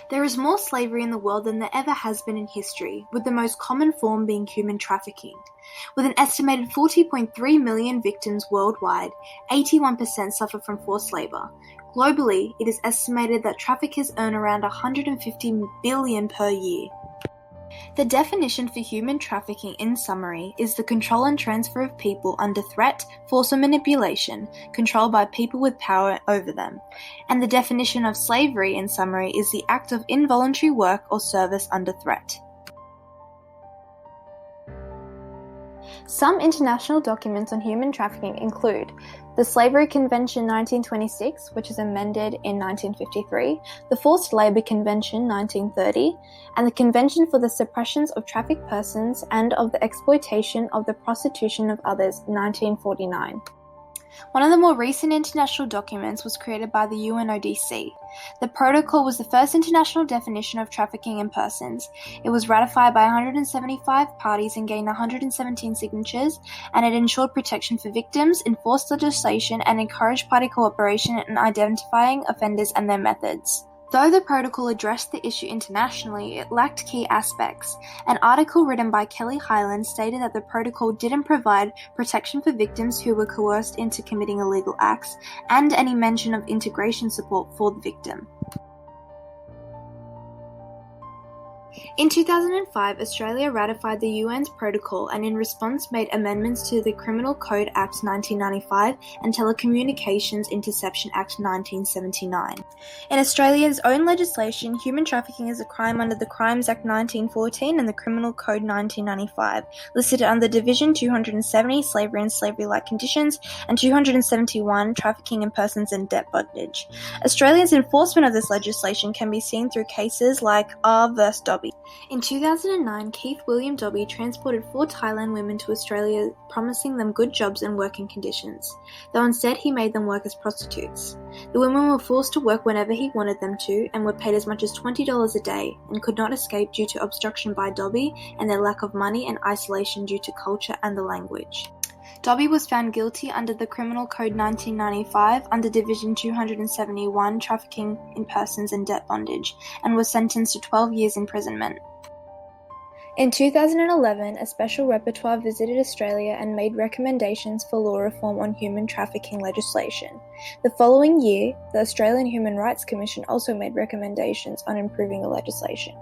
There is more slavery in the world than there ever has been in history, with the most common form being human trafficking. With an estimated 40.3 million victims worldwide, 81% suffer from forced labor. Globally, it is estimated that traffickers earn around $150 billion per year. The definition for human trafficking, in summary, is the control and transfer of people under threat, force or manipulation, controlled by people with power over them. And the definition of slavery, in summary, is the act of involuntary work or service under threat. Some international documents on human trafficking include the Slavery Convention 1926, which was amended in 1953, the Forced Labor Convention 1930, and the Convention for the Suppression of Trafficked Persons and of the Exploitation of the Prostitution of Others 1949. One of the more recent international documents was created by the UNODC. The protocol was the first international definition of trafficking in persons. It was ratified by 175 parties and gained 117 signatures, and it ensured protection for victims, enforced legislation, and encouraged party cooperation in identifying offenders and their methods. Though the protocol addressed the issue internationally, it lacked key aspects. An article written by Kelly Hyland stated that the protocol didn't provide protection for victims who were coerced into committing illegal acts, and any mention of integration support for the victim. In 2005, Australia ratified the UN's protocol and in response made amendments to the Criminal Code Act 1995 and Telecommunications Interception Act 1979. In Australia's own legislation, human trafficking is a crime under the Crimes Act 1914 and the Criminal Code 1995, listed under Division 270, Slavery and Slavery-like Conditions, and 271, Trafficking in Persons and Debt Bondage. Australia's enforcement of this legislation can be seen through cases like R v. Dobby. In 2009, Keith William Dobby transported 4 Thailand women to Australia, promising them good jobs and working conditions, though instead he made them work as prostitutes. The women were forced to work whenever he wanted them to and were paid as much as $20 a day and could not escape due to obstruction by Dobby and their lack of money and isolation due to culture and the language. Dobby was found guilty under the Criminal Code 1995 under Division 271, Trafficking in Persons and Debt Bondage, and was sentenced to 12 years imprisonment. In 2011, a special rapporteur visited Australia and made recommendations for law reform on human trafficking legislation. The following year, the Australian Human Rights Commission also made recommendations on improving the legislation.